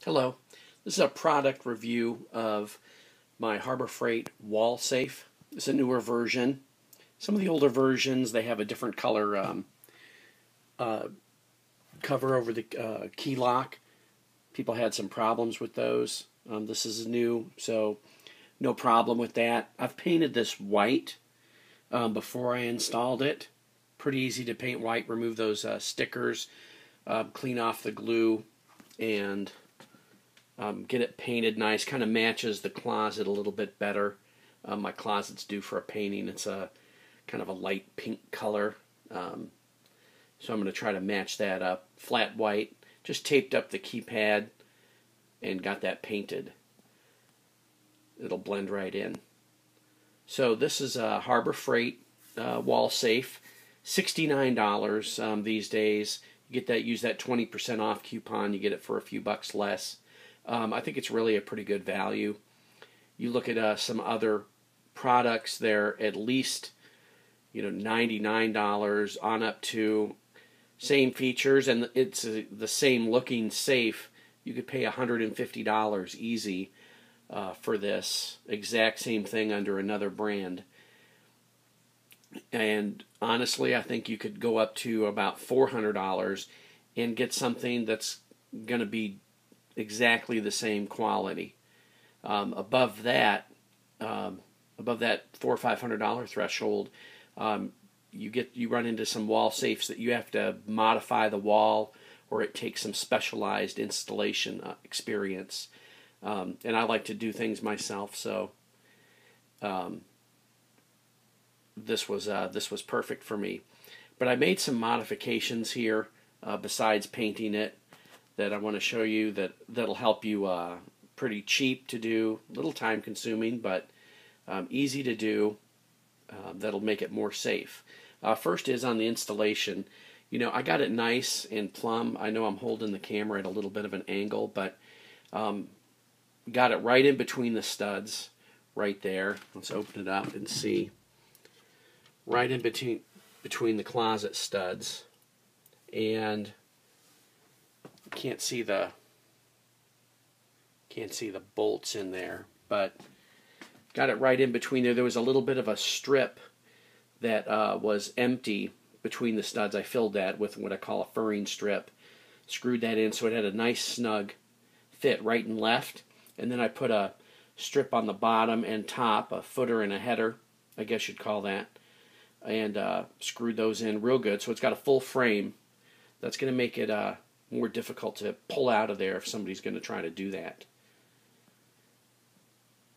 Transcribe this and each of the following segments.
Hello, this is a product review of my Harbor Freight wall safe. It's a newer version. Some of the older versions, they have a different color cover over the key lock. People had some problems with those. This is new, so no problem with that. I've painted this white before I installed it. Pretty easy to paint white, remove those stickers, clean off the glue, and get it painted nice. Kind of matches the closet a little bit better. My closet's due for a painting. It's a kind of a light pink color. So I'm going to try to match that up. Flat white. Just taped up the keypad and got that painted. It'll blend right in. So this is a Harbor Freight wall safe. $69 these days. You get that, use that 20% off coupon. You get it for a few bucks less. I think it's really a pretty good value. You look at some other products, they're at least $99 on up to same features, and it's the same looking safe. You could pay $150 easy for this exact same thing under another brand. And honestly, I think you could go up to about $400 and get something that's going to be exactly the same quality. Above that $400 or $500 threshold, you run into some wall safes that you have to modify the wall, or it takes some specialized installation experience. And I like to do things myself, so this was perfect for me. But I made some modifications here besides painting it that I want to show you that'll help you. Pretty cheap to do, little time consuming, but easy to do. That'll make it more safe. First is on the installation. I got it nice and plumb. I know I'm holding the camera at a little bit of an angle, but got it right in between the studs, right there. Let's open it up and see. Right in between the closet studs, and can't see the bolts in there, but got it right in between there. There was a little bit of a strip that was empty between the studs. I filled that with what I call a furring strip, screwed that in so it had a nice snug fit right and left, and then I put a strip on the bottom and top, a footer and a header, I guess you'd call that, and screwed those in real good. So it's got a full frame. That's going to make it more difficult to pull out of there if somebody's going to try to do that.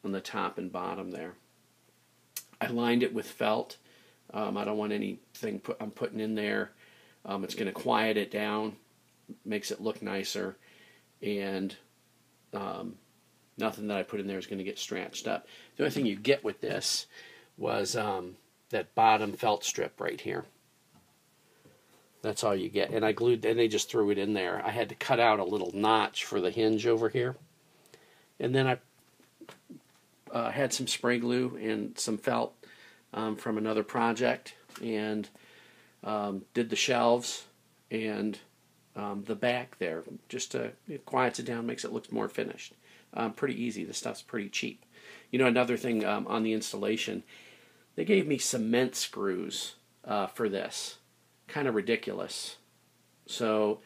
On the top and bottom there, I lined it with felt. I don't want anything I'm putting in there. It's going to quiet it down, makes it look nicer, and nothing that I put in there is going to get scratched up. The only thing you get with this was that bottom felt strip right here. That's all you get. And I glued, and they just threw it in there. I had to cut out a little notch for the hinge over here. And then I had some spray glue and some felt from another project, and did the shelves and the back there. Just it quiets it down, makes it look more finished. Pretty easy. The stuff's pretty cheap. Another thing on the installation, they gave me cement screws for this. Kind of ridiculous. So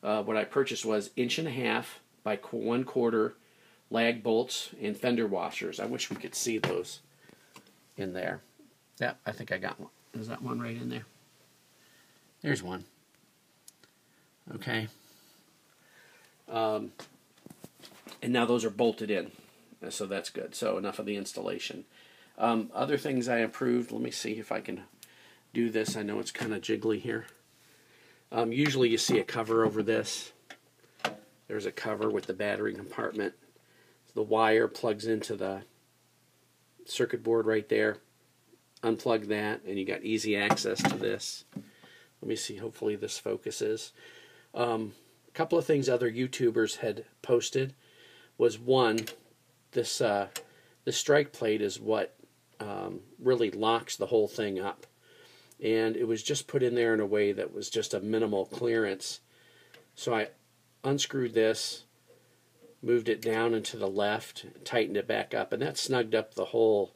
what I purchased was 1.5 inches by 1/4 lag bolts and fender washers. I wish we could see those in there. Yeah, I think I got one. Is that one right in there? There's one. Okay. And now those are bolted in, so that's good. So enough of the installation. Other things I improved. Let me see if I can do this. I know it's kind of jiggly here. Usually you see a cover over this. There's a cover with the battery compartment. The wire plugs into the circuit board right there. Unplug that, and you got easy access to this. Let me see, hopefully this focuses. A couple of things other YouTubers had posted was, one, this strike plate is what really locks the whole thing up. And it was just put in there in a way that was just a minimal clearance. So I unscrewed this, moved it down and to the left, tightened it back up, and that snugged up the whole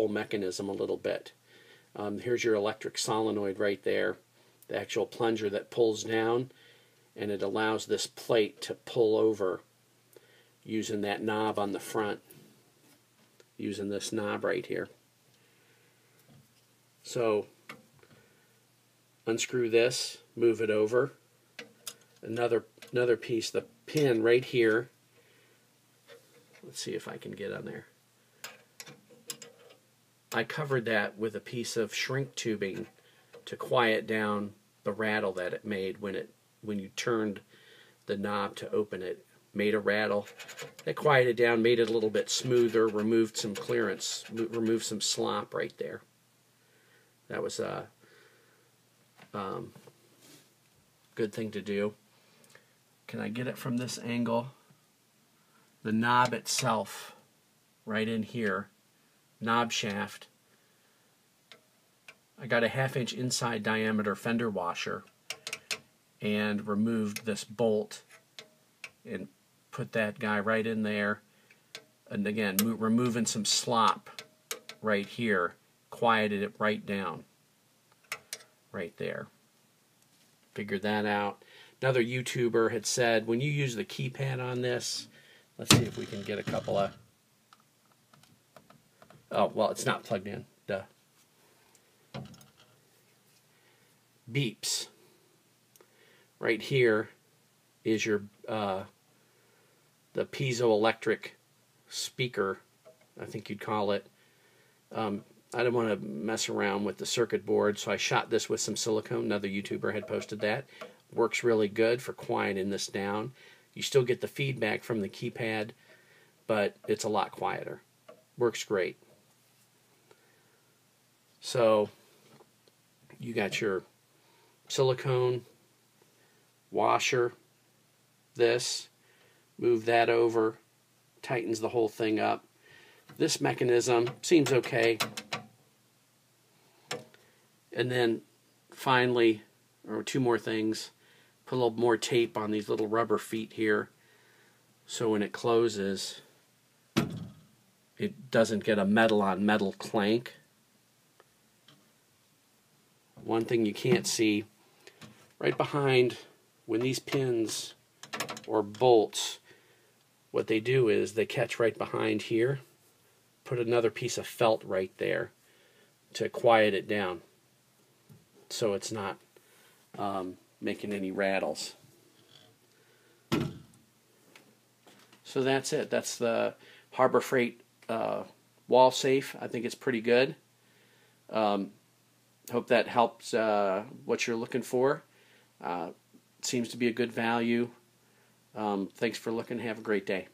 mechanism a little bit. Here's your electric solenoid right there, the actual plunger that pulls down, and it allows this plate to pull over using that knob on the front, using this knob right here. So unscrew this, move it over. Another piece, the pin right here. Let's see if I can get on there. I covered that with a piece of shrink tubing to quiet down the rattle that it made when you turned the knob to open it. Made a rattle. That quieted down, made it a little bit smoother, removed some clearance, removed some slop right there. That was a good thing to do. Can I get it from this angle? The knob itself, right in here, knob shaft. I got a 1/2 inch inside diameter fender washer and removed this bolt and put that guy right in there. And again, removing some slop right here, quieted it right down, right there. Figured that out. Another YouTuber had said, when you use the keypad on this, let's see if we can get a couple of... Oh, well, it's not plugged in. Duh. Beeps. Right here is your the piezoelectric speaker, I think you'd call it. I didn't want to mess around with the circuit board, so I shot this with some silicone. Another YouTuber had posted that. Works really good for quieting this down. You still get the feedback from the keypad, but it's a lot quieter. Works great. So you got your silicone washer, this, move that over, tightens the whole thing up. This mechanism seems okay. And then finally, or two more things, put a little more tape on these little rubber feet here so when it closes it doesn't get a metal on metal clank. One thing you can't see, right behind when these pins or bolts, what they do is they catch right behind here. Put another piece of felt right there to quiet it down so it's not making any rattles. So that's it. That's the Harbor Freight wall safe. I think it's pretty good. Hope that helps what you're looking for. Seems to be a good value. Thanks for looking. Have a great day.